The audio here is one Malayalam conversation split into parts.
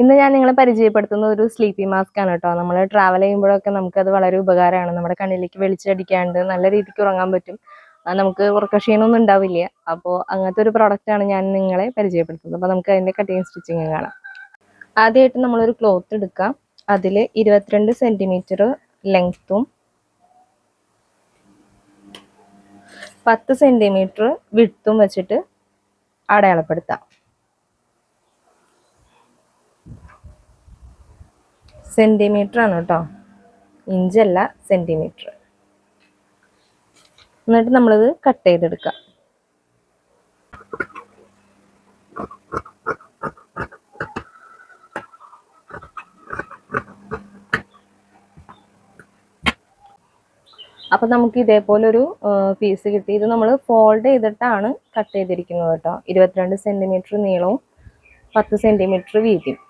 ഇന്ന് ഞാൻ നിങ്ങളെ പരിചയപ്പെടുത്തുന്ന ഒരു സ്ലീപ്പി മാസ്ക് ആണ് കേട്ടോ. നമ്മൾ ട്രാവൽ ചെയ്യുമ്പോഴൊക്കെ നമുക്കത് വളരെ ഉപകാരമാണ്. നമ്മുടെ കണ്ണിലേക്ക് വെളിച്ചടിക്കാണ്ട് നല്ല രീതിക്ക് ഉറങ്ങാൻ പറ്റും. നമുക്ക് ഉറക്കക്ഷീണമൊന്നും ഉണ്ടാവില്ല. അപ്പോൾ അങ്ങനത്തെ ഒരു പ്രോഡക്റ്റ് ആണ് ഞാൻ നിങ്ങളെ പരിചയപ്പെടുത്തുന്നത്. അപ്പോൾ നമുക്ക് അതിന്റെ കട്ടിങ് സ്റ്റിച്ചിങ് കാണാം. ആദ്യമായിട്ട് നമ്മളൊരു ക്ലോത്ത് എടുക്കാം. അതിൽ 22 സെന്റിമീറ്റർ ലെങ്ത്തും 10 സെന്റിമീറ്റർ വിഡ്ത്തും വെച്ചിട്ട് അടയാളപ്പെടുത്താം. സെന്റിമീറ്റർ ആണ് കേട്ടോ, ഇഞ്ചല്ല, സെന്റിമീറ്റർ. എന്നിട്ട് നമ്മളിത് കട്ട് ചെയ്തെടുക്കാം. അപ്പൊ നമുക്ക് ഇതേപോലെ ഒരു പീസ് കിട്ടി. ഇത് നമ്മൾ ഫോൾഡ് ചെയ്തിട്ടാണ് കട്ട് ചെയ്തിരിക്കുന്നത് കേട്ടോ. 22 സെന്റിമീറ്റർ നീളവും 10 സെന്റിമീറ്റർ വീതിയും.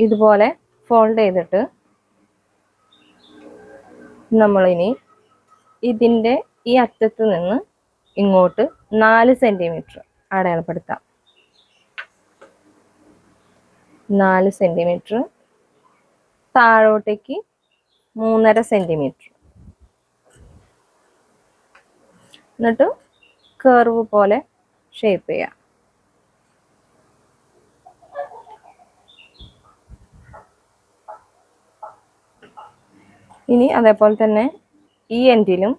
ഇതുപോലെ ഫോൾഡ് ചെയ്തിട്ട് നമ്മളിനി ഇതിൻ്റെ ഈ അറ്റത്ത് നിന്ന് ഇങ്ങോട്ട് 4 സെന്റിമീറ്റർ അടയാളപ്പെടുത്താം. 4 സെന്റിമീറ്റർ, താഴോട്ടേക്ക് 3.5 സെന്റിമീറ്റർ. എന്നിട്ട് കർവ് പോലെ ഷേപ്പ് ചെയ്യാം. ഇനി അതേപോലെ തന്നെ ഈ എൻഡിലും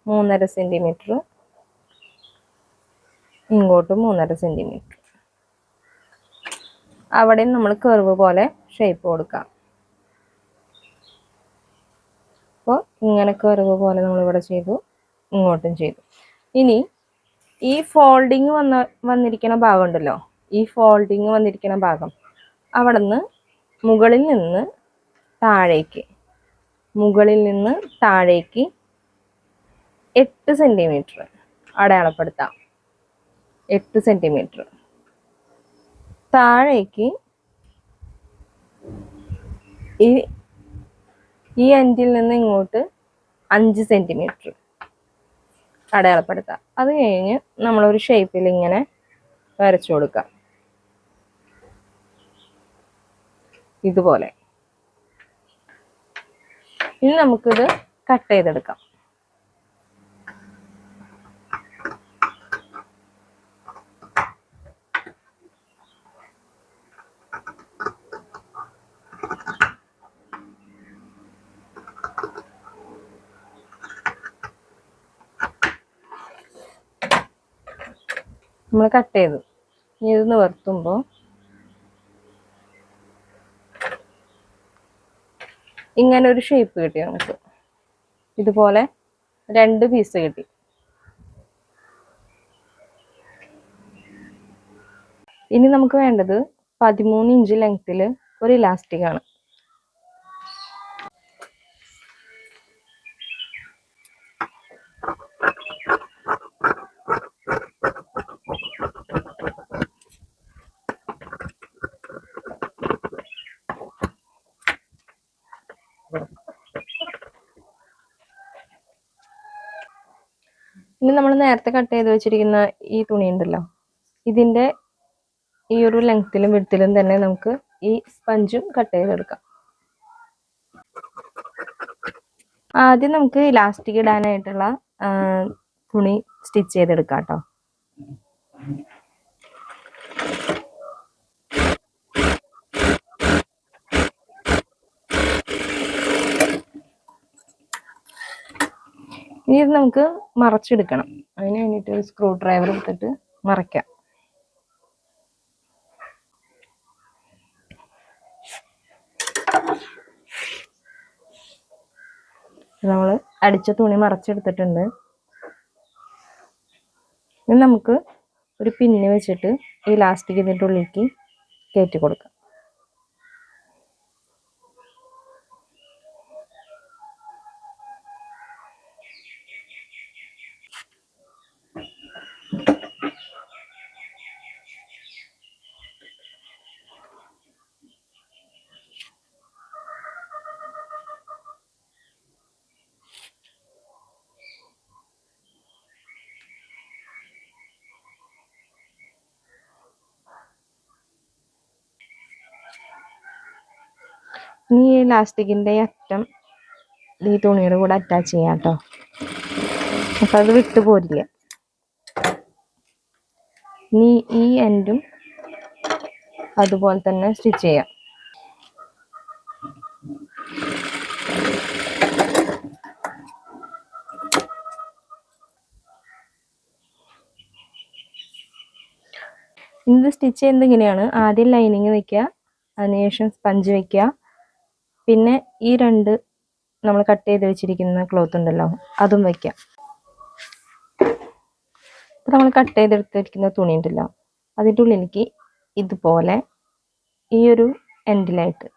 3.5 സെന്റിമീറ്റർ, ഇങ്ങോട്ടും 3.5 സെന്റിമീറ്റർ. അവിടെയും നമ്മൾ കർവ് പോലെ ഷേപ്പ് കൊടുക്കാം. അപ്പോൾ ഇങ്ങനെ കർവ് പോലെ നമ്മളിവിടെ ചെയ്തു, ഇങ്ങോട്ടും ചെയ്തു. ഇനി ഈ ഫോൾഡിങ് വന്നിരിക്കുന്ന ഭാഗം ഉണ്ടല്ലോ, ഈ ഫോൾഡിങ് വന്നിരിക്കുന്ന ഭാഗം അവിടെ നിന്ന് മുകളിൽ നിന്ന് താഴേക്ക് 8 സെന്റിമീറ്റർ അടയാളപ്പെടുത്താം. 8 സെന്റിമീറ്റർ. താഴേക്ക് ഈ എൻഡിൽ നിന്ന് ഇങ്ങോട്ട് 5 സെന്റിമീറ്റർ അടയാളപ്പെടുത്താം. അത് കഴിഞ്ഞ് നമ്മളൊരു ഷേപ്പിൽ ഇങ്ങനെ വരച്ചു കൊടുക്കാം, ഇതുപോലെ. ഇനി നമുക്കിത് കട്ട് ചെയ്തെടുക്കാം. നമ്മൾ കട്ട് ചെയ്തു. ഇനി ഇത് നിവർത്തുമ്പോൾ ഇങ്ങനെ ഒരു ഷേപ്പ് കിട്ടി നമുക്ക്. ഇതുപോലെ 2 പീസ് കിട്ടി. ഇനി നമുക്ക് വേണ്ടത് 13 ഇഞ്ച് ലെങ്ത്തിൽ ഒരു ഇലാസ്റ്റിക് ആണ്. ഇനി നമ്മൾ നേരത്തെ കട്ട് ചെയ്ത് വെച്ചിരിക്കുന്ന ഈ തുണി ഉണ്ടല്ലോ, ഇതിൻ്റെ ഈ ഒരു ലെങ്ത്തിലും വിഡ്ത്തിലും തന്നെ നമുക്ക് ഈ സ്പഞ്ചും കട്ട് ചെയ്തെടുക്കാം. ആദ്യം നമുക്ക് ഇലാസ്റ്റിക് ഇടാനായിട്ടുള്ള തുണി സ്റ്റിച്ച് ചെയ്തെടുക്കാം കേട്ടോ. ഇനി ഇത് നമുക്ക് മറച്ചെടുക്കണം. അതിന് വേണ്ടിയിട്ട് ഒരു സ്ക്രൂ ഡ്രൈവർ എടുത്തിട്ട് മറയ്ക്കാം. നമ്മൾ അടിച്ച തുണി മറച്ചെടുത്തിട്ടുണ്ട്. ഇനി നമുക്ക് ഒരു പിന്ന് വെച്ചിട്ട് ഈ ഇലാസ്റ്റിക് ഇതിൻ്റെ ഉള്ളിലേക്ക് കയറ്റി കൊടുക്കാം. ഇനി ഈ ലാസ്റ്റിക്കിൻ്റെ അറ്റം ഈ തുണിയുടെ കൂടെ അറ്റാച്ച് ചെയ്യാം കേട്ടോ. അപ്പം അത് വിട്ടു പോരില്ല. ഇനി ഈ എൻഡും അതുപോലെ തന്നെ സ്റ്റിച്ച് ചെയ്യാം. ഇത് സ്റ്റിച്ച് ചെയ്യുന്നത് ഇങ്ങനെയാണ്. ആദ്യം ലൈനിങ് വെക്കുക, അതിനുശേഷം സ്പഞ്ച് വെക്കുക, പിന്നെ ഈ രണ്ട് നമ്മൾ കട്ട് ചെയ്ത് വെച്ചിരിക്കുന്ന ക്ലോത്ത് ഉണ്ടല്ലോ അതും വെക്കാം. ഇപ്പം നമ്മൾ കട്ട് ചെയ്തെടുത്തിരിക്കുന്ന തുണി ഉണ്ടല്ലോ അതിൻ്റെ ഉള്ളിലേക്ക് ഇതുപോലെ ഈ ഒരു എൻഡിലായിട്ട്,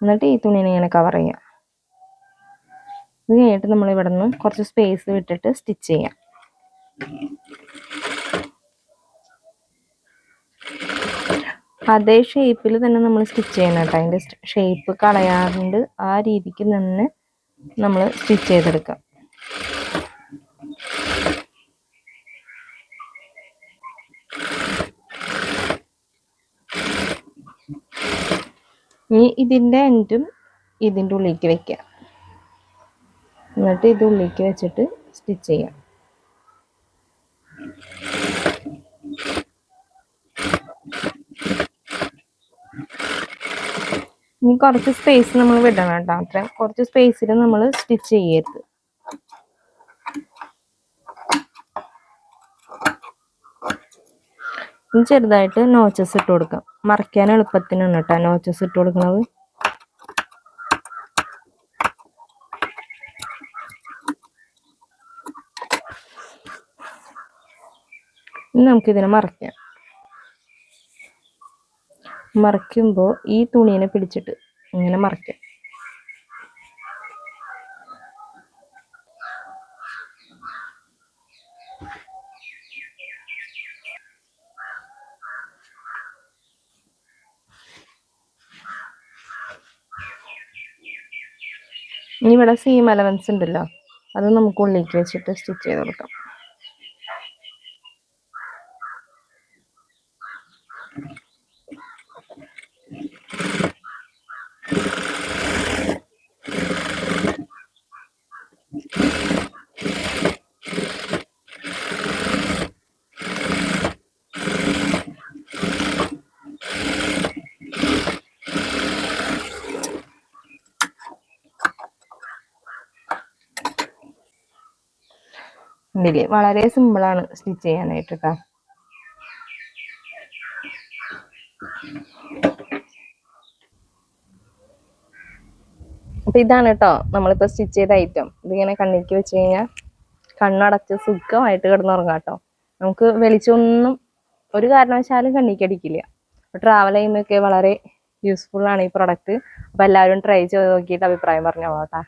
എന്നിട്ട് ഈ തുണീനെ ഇങ്ങനെ കവർ ചെയ്യാം. ഇത് കഴിഞ്ഞിട്ട് നമ്മൾ ഇവിടെ നിന്ന് കുറച്ച് സ്പേസ് വിട്ടിട്ട് സ്റ്റിച്ച് ചെയ്യാം. അതേ ഷേപ്പിൽ തന്നെ നമ്മൾ സ്റ്റിച്ച് ചെയ്യണം കേട്ടോ. അതിൻ്റെ ഷേപ്പ് കളയാണ്ട് ആ രീതിക്ക് തന്നെ നമ്മൾ സ്റ്റിച്ച് ചെയ്തെടുക്കാം. ഇനി ഇതിൻ്റെ എൻഡും ഇതിൻ്റെ ഉള്ളിലേക്ക് വെക്കുക, എന്നിട്ട് ഇത് ഉള്ളിലേക്ക് വെച്ചിട്ട് സ്റ്റിച്ച് ചെയ്യാം. ഇനി കുറച്ച് സ്പേസ് നമ്മൾ വിടണം കേട്ടോ. അത്ര കുറച്ച് സ്പേസിൽ നമ്മൾ സ്റ്റിച്ച് ചെയ്യരുത്. ഇനി ചെറുതായിട്ട് നോച്ചസ് ഇട്ട് കൊടുക്കാം. മറയ്ക്കാൻ എളുപ്പത്തിനാണ് കേട്ടോ നോച്ചസ് ഇട്ട് കൊടുക്കുന്നത്. ഇനി നമുക്കിതിനെ മറയ്ക്കാം. മറയ്ക്കുമ്പോൾ ഈ തുണീനെ പിടിച്ചിട്ട് ഇങ്ങനെ മറയ്ക്കാം. ഇനി ഇവിടെ സീം അലവൻസ് ഉണ്ടല്ലോ അത് നമുക്ക് ഉള്ളിലേക്ക് വെച്ചിട്ട് സ്റ്റിച്ച് ചെയ്ത് കൊടുക്കാം. ഇതില് വളരെ സിമ്പിളാണ് സ്റ്റിച്ച് ചെയ്യാനായിട്ട് കേട്ടോ. അപ്പൊ ഇതാണ് കേട്ടോ നമ്മളിപ്പോ സ്റ്റിച്ച് ചെയ്ത ഐറ്റം. ഇതിങ്ങനെ കണ്ണിലേക്ക് വെച്ച് കഴിഞ്ഞാൽ കണ്ണടച്ച് സുഖമായിട്ട് കിടന്നുറങ്ങാം കേട്ടോ. നമുക്ക് വെളിച്ചൊന്നും ഒരു കാരണവശാലും കണ്ണിലേക്ക് അടിക്കില്ല. ട്രാവൽ ചെയ്യുന്നതൊക്കെ വളരെ യൂസ്ഫുൾ ആണ് ഈ പ്രൊഡക്റ്റ്. അപ്പൊ എല്ലാവരും ട്രൈ ചെയ്ത് നോക്കിയിട്ട് അഭിപ്രായം പറഞ്ഞോളൂ കേട്ടോ.